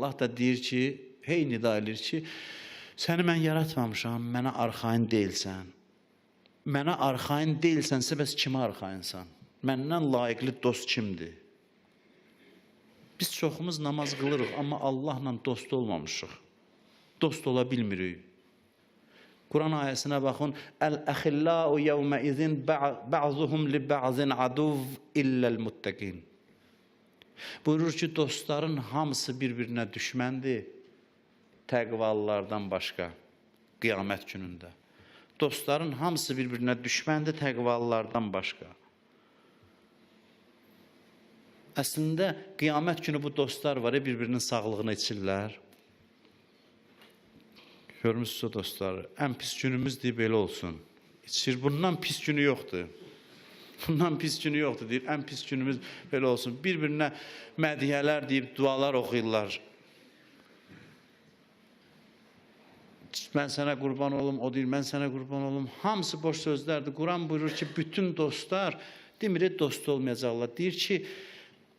Allah da deyir ki, hey nida edir ki, səni mən yaratmamışam, mənə arxain deyilsən. Mənə arxain deyilsənsə, bəs kimə arxainsən? Məndən layiqli dost kimdir? Biz çoxumuz namaz qılırıq, amma Allahla dost olmamışıq. Dost ola bilmirik. Quran ayəsinə baxın. Əl-əxilləu yevmə izin bə'zuhum li bə'zin aduv illəl muttəqin. Buyurur ki, dostların hamısı bir-birinə düşməndir, təqvalılardan başqa, qiyamət günündə. Dostların hamısı bir-birinə düşməndir, təqvalılardan başqa. Əslində, qiyamət günü bu dostlar var, bir-birinin sağlığını içirlər. Görmüşsünüz dostlar, ən pis günümüz deyib belə olsun. İçir, bundan pis günü yoxdur. Bundan pis günü yoxdur deyir, ən pis günümüz belə olsun. Bir-birinə mədhiyələr deyib, dualar oxuyurlar. Mən sənə qurban olum, o deyir, mən sənə qurban olum. Hamısı boş sözlərdir. Quran buyurur ki, bütün dostlar, demir, dost olmayacaqlar. Deyir ki,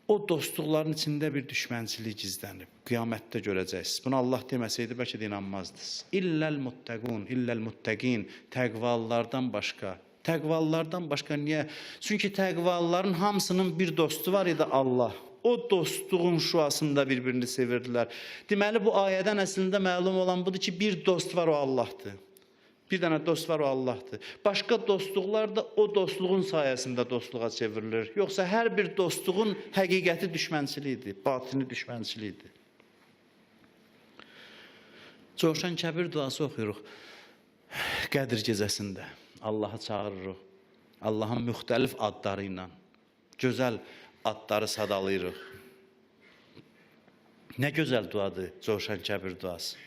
o dostluqların içində bir düşmənçilik gizlənib. Qiyamətdə görəcəksiniz. Bunu Allah deməsəydi, bəlkə də inanmazdınız. İlləl muttəqun, illəl muttəqin, təqvalılardan başqa. Təqvalılardan başqa niyə? Çünki təqvalıların hamısının bir dostu var idi, Allah. O dostluğun şüasında bir-birini sevirdilər. Deməli, bu ayədən əslində məlum olan budur ki, bir dost var, o Allahdır. Bir dənə dost var, o Allahdır. Başqa dostluqlar da o dostluğun sayəsində dostluğa çevrilir. Yoxsa hər bir dostluğun həqiqəti düşmənçiliyidir, batini düşmənçiliyidir. Coşan Kəbir duası oxuyuruq Qədir gecəsində. Allahı çağırırıq. Allahın müxtəlif adları ilə, gözəl adları sadalayırıq. Nə gözəl duadır Coşan Kəbir duası.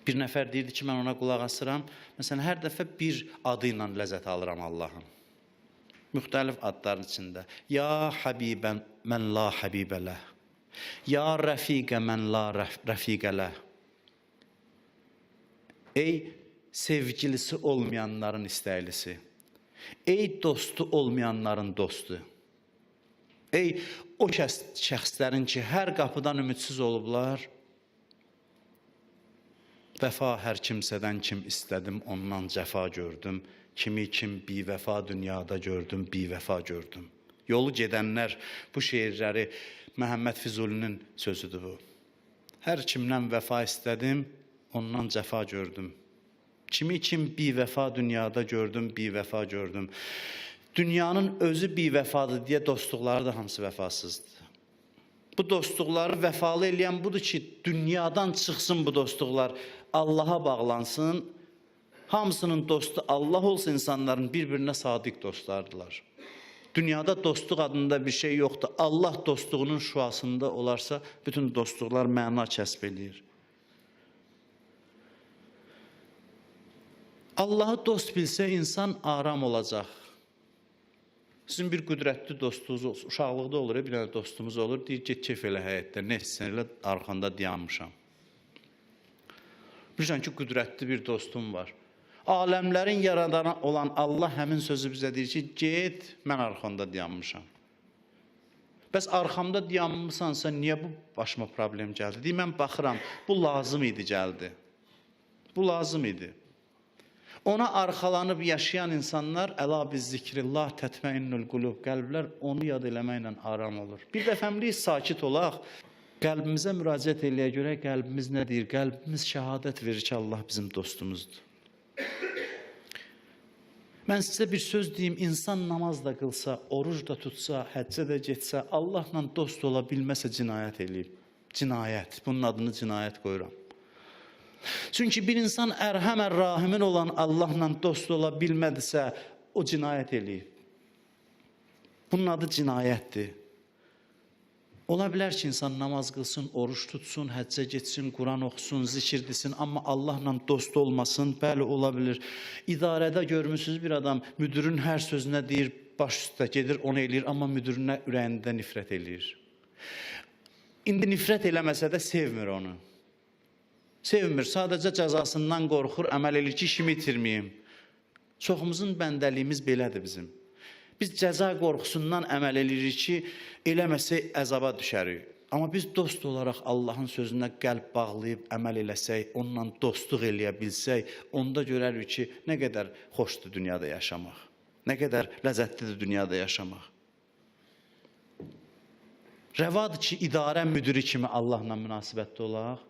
Bir nəfər deyirdi ki, mən ona qulaq asıram. Məsələn, hər dəfə bir adı ilə ləzzət alıram Allahın. Müxtəlif adların içində. Ya Habibən mən la Habibələ. Ya Rəfiqə mən la Rəfiqələ. Ey sevgilisi olmayanların istəylisi. Ey dostu olmayanların dostu. Ey o şəxslərin ki, hər qapıdan ümidsiz olublar. Vəfa hər kimsədən kim istədim, ondan cəfa gördüm. Kimi kim bivəfa dünyada gördüm, bivəfa gördüm. Yolu gedənlər, bu şeirləri Məhəmməd Füzulinin sözüdür bu. Hər kimdən vəfa istədim, ondan cəfa gördüm. Kimi kim bivəfa dünyada gördüm, bivəfa gördüm. Dünyanın özü bivəfadır deyə dostluqları da hamısı vəfasızdır. Bu dostluqları vəfalı eləyən budur ki, dünyadan çıxsın bu dostluqlar, Allaha bağlansın. Hamısının dostu Allah olsa insanların bir-birinə sadiq dostlardılar. Dünyada dostluq adında bir şey yoxdur. Allah dostluğunun şüasında olarsa, bütün dostluqlar məna kəsb edir. Allahı dost bilsə, insan aram olacaq. Sizin bir qüdrətli dostunuz olsun, uşaqlıqda olur, bir dənə dostumuz olur, deyir, get keyf elə həyətdə, nə etsən elə arxanda dayanmışam. Bilirsən ki, qüdrətli bir dostum var. Aləmlərin yaradanı olan Allah həmin sözü bizə deyir ki, get, mən arxanda dayanmışam. Bəs arxamda dayanmışsansa, niyə bu başıma problem gəldi? Deyir, mən baxıram, bu lazım idi, gəldi. Bu lazım idi. Ona arxalanıb yaşayan insanlar, əla biz zikrillah, tətməinnül qulub, qəlblər onu yad eləməklə aram olur. Bir dəfəmlik sakit olaq, qəlbimizə müraciət eləyə görə qəlbimiz nə deyir? Qəlbimiz şəhadət verir ki, Allah bizim dostumuzdur. Mən sizə bir söz deyim, insan namaz da qılsa, oruc da tutsa, həccə də getsə, Allahla dost ola bilməsə cinayət eləyib. Cinayət, bunun adını cinayət qoyuram. Çünki bir insan ərhəmər rahimin olan Allahla dost ola bilmədisə, o cinayət eləyib. Bunun adı cinayətdir. Ola bilər ki, insan namaz qılsın, oruç tutsun, həccə getsin, Quran oxusun, zikir desin, amma Allahla dost olmasın, bəli, ola bilir. İdarədə görmüsünüz bir adam, müdürün hər sözünə deyir, baş üstə gedir, onu eləyir, amma müdürünə ürəyində nifrət eləyir. İndi nifrət eləməsə də sevmir onu. Sevmir, sadəcə cəzasından qorxur, əməl edir ki, işimi itirməyim. Çoxumuzun bəndəliyimiz belədir bizim. Biz cəza qorxusundan əməl edirik ki, eləməsə əzaba düşərik. Amma biz dost olaraq Allahın sözünə qəlb bağlayıb əməl eləsək, onunla dostluq eləyə bilsək, onda görərik ki, nə qədər xoşdur dünyada yaşamaq, nə qədər ləzzətlidir dünyada yaşamaq. Rəvadır ki, idarə müdiri kimi Allahla münasibətdə olaq.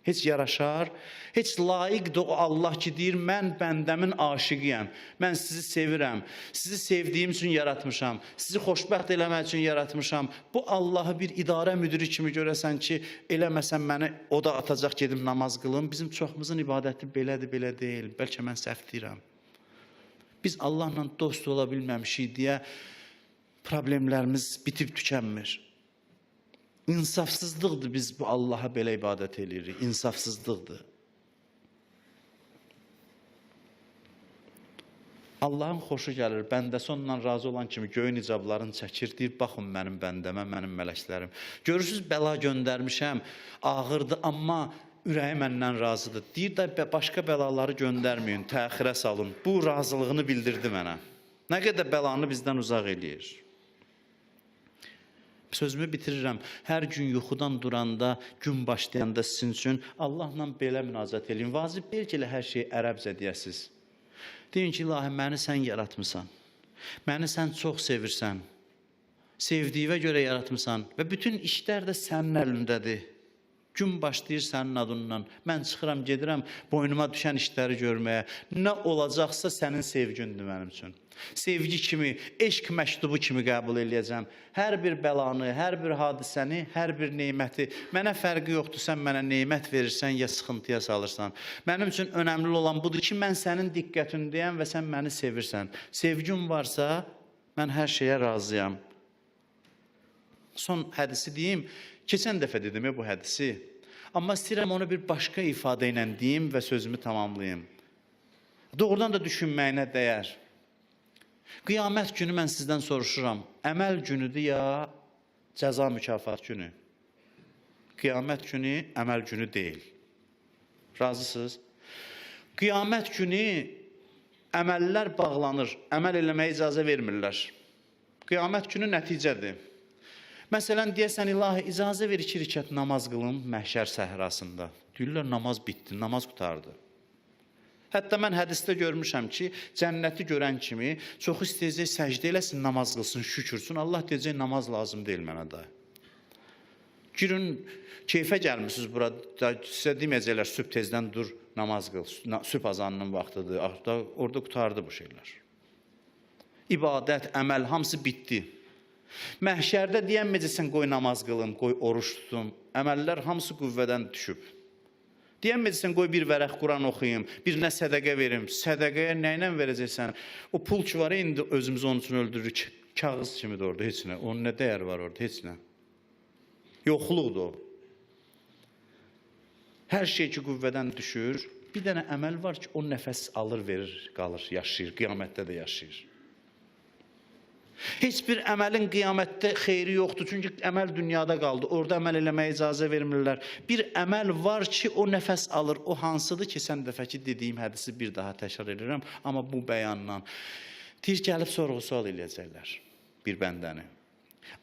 Heç yaraşar, heç layiqdir o Allah ki, deyir, mən bəndəmin aşiqiyəm, mən sizi sevirəm, sizi sevdiyim üçün yaratmışam, sizi xoşbəxt eləmək üçün yaratmışam. Bu Allahı bir idarə müdiri kimi görəsən ki, eləməsən məni o da atacaq, gedim namaz qılım. Bizim çoxumuzun ibadəti belədir, belə deyil. Bəlkə mən səhv deyirəm. Biz Allahla dost ola bilməmişik deyə problemlərimiz bitib tükənmir. İnsafsızlıqdır biz bu Allaha belə ibadət edirik. İnsafsızlıqdır. Allahın xoşu gəlir, bəndəsi ondan razı olan kimi göyün icablarını çəkir, deyir, baxın mənim bəndəmə, mənim mələklərim. Görürsünüz, bəla göndərmişəm, ağırdır, amma ürəyi məndən razıdır. Deyir də, başqa bəlaları göndərməyin, təxirə salın. Bu razılığını bildirdi mənə. Nə qədər bəlanı bizdən uzaq eləyir. Sözümü bitirirəm. Hər gün yuxudan duranda, gün başlayanda sizin üçün Allahla belə münacət edin. Vacib deyil ki, hər şeyi ərəbcə deyəsiz. Deyin ki, ilahi, məni sən yaratmısan. Məni sən çox sevirsən. Sevdiyivə görə yaratmısan və bütün işlər də sənin əlindədir. Gün başlayır sənin adından. Mən çıxıram, gedirəm boynuma düşən işləri görməyə. Nə olacaqsa sənin sevgündür mənim üçün. Sevgi kimi, eşq məktubu kimi qəbul eləyəcəm. Hər bir bəlanı, hər bir hadisəni, hər bir neyməti. Mənə fərqi yoxdur, sən mənə neymət verirsən, ya sıxıntıya salırsan. Mənim üçün önəmli olan budur ki, mən sənin diqqətindəyəm və sən məni sevirsən. Sevgin varsa, mən hər şeyə razıyam. Son hədisi deyim, keçən dəfə dedim bu hədisi. Amma istəyirəm onu bir başqa ifadə ilə deyim və sözümü tamamlayayım. Doğrudan da düşünməyinə dəyər. Qiyamət günü mən sizdən soruşuram, əməl günüdür ya cəza mükafat günü? Qiyamət günü əməl günü deyil. Razısınız? Qiyamət günü əməllər bağlanır, əməl eləməyə icazə vermirlər. Qiyamət günü nəticədir. Məsələn, deyəsən, ilahi, icazə ver 2 rükət namaz qılın məhşər səhrasında. Deyirlər, namaz bitdi, namaz qutardı. Hətta mən hədisdə görmüşəm ki, cənnəti görən kimi çox istəyəcək səcdə eləsin, namaz qılsın, şükürsün. Allah deyəcək, namaz lazım deyil mənə da. Girin, keyfə gəlmişsiniz burada, sizə deməyəcəklər, sübh tezdən dur, namaz qıl, sübh azanının vaxtıdır. Orada qutardı bu şeylər. İbadət, əməl, hamısı bitdi. Məhşərdə deyənməyəcəksən, qoy namaz qılım, qoy oruç tutum. Əməllər hamısı qüvvədən düşüb. Deyənməyəcəksən, qoy bir vərəq Quran oxuyayım, bir nə sədəqə verim. Sədəqəyə nə ilə verəcəksən? O pul ki var, indi özümüzü onun üçün öldürürük. Kağız kimidir orada, heç nə. Onun nə dəyər var orada, heç nə. Yoxluqdur o. Hər şey ki qüvvədən düşür. Bir dənə əməl var ki, o nəfəs alır, verir, qalır, yaşayır. Qiyamətdə də yaşayır. Heç bir əməlin qiyamətdə xeyri yoxdur. Çünki əməl dünyada qaldı. Orada əməl eləməyə icazə vermirlər. Bir əməl var ki, o nəfəs alır. O hansıdır ki, sən dəfəki dediyim hədisi bir daha təkrar edirəm. Amma bu bəyanla. Deyir, gəlib sorğu-sual eləyəcəklər bir bəndəni.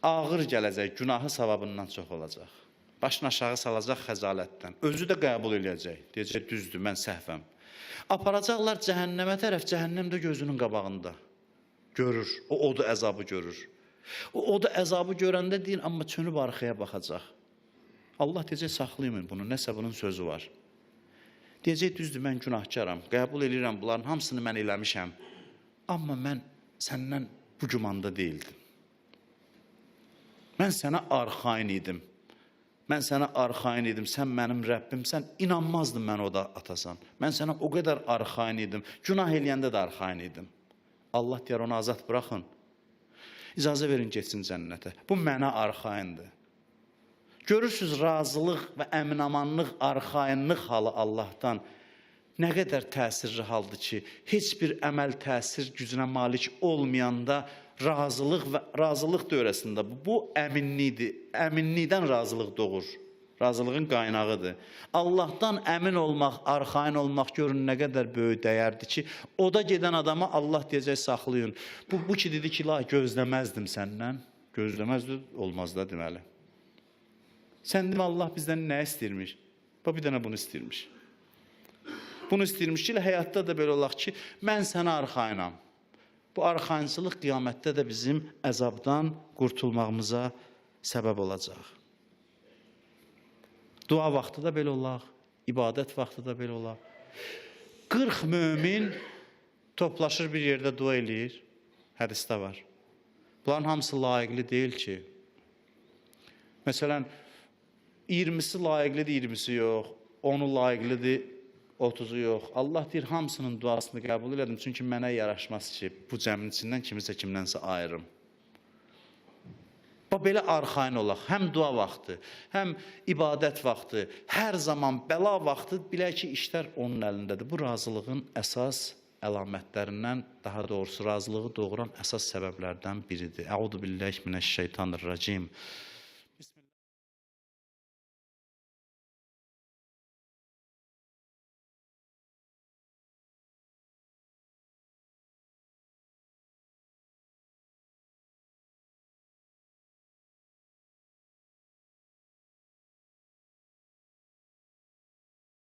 Ağır gələcək, günahı savabından çox olacaq. Başını aşağı salacaq xəcalətdən. Özü də qəbul eləyəcək. Deyəcək, düzdür, mən səhvəm. Aparacaqlar cəhənnəmə tərəf, cəhənnəm də gözünün qabağında. Görür, o odu əzabı görür. O odu əzabı görəndə deyir, amma çönüb arxaya baxacaq. Allah deyəcək, saxlayın bunu, nəsə bunun sözü var. Deyəcək, düzdür, mən günahkaram, qəbul edirəm, bunların hamısını mən eləmişəm. Amma mən səndən bu gümanda deyildim. Mən sənə arxain idim. Mən sənə arxain idim, sən mənim Rəbbim, sən inanmazdın mən o da atasan. Mən sənə o qədər arxain idim, günah eləyəndə də arxain idim. Allah deyər, onu azad buraxın. İcazə verin, geçsin cənnətə. Bu mənə arxaindir. Görürsünüz, razılıq və əminamanlıq, arxainlıq halı Allahdan nə qədər təsirli haldır ki, heç bir əməl təsir gücünə malik olmayanda razılıq dövrəsində bu əminlikdir. Əminlikdən razılıq doğur. Razılığın qaynağıdır. Allahdan əmin olmaq, arxain olmaq görün nə qədər böyük dəyərdir ki, o da gedən adama Allah deyəcək, saxlayın. Bu ki, dedi ki, gözləməzdim səndən. Gözləməzdi, olmaz da deməli. Sən demə Allah bizdən nə istəyirmiş? Bir dənə bunu istəyirmiş. Bunu istəyirmiş ki, həyatda da belə olaq ki, mən sənə arxayınam. Bu arxayınçılıq qiyamətdə də bizim əzabdan qurtulmağımıza səbəb olacaq. Dua vaxtı da belə olaq, ibadət vaxtı da belə olaq. 40 mömin toplaşır bir yerdə dua eləyir, hədisdə var. Bunların hamısı layiqli deyil ki. Məsələn, 20'si layiqlidir, 20'si yox. 10'u layiqlidir, 30'u yox. Allah deyir, hamısının duasını qəbul elədim. Çünki mənə yaraşmaz ki, bu cəmin içindən kimisə kimdənsə ayırım. Belə arxayın olaq. Həm dua vaxtı, həm ibadət vaxtı, hər zaman bəla vaxtı bilək ki, işlər onun əlindədir. Bu razılığın əsas əlamətlərindən, daha doğrusu razılığı doğuran əsas səbəblərdən biridir. Əuzu billahi minəşşeytanirracim.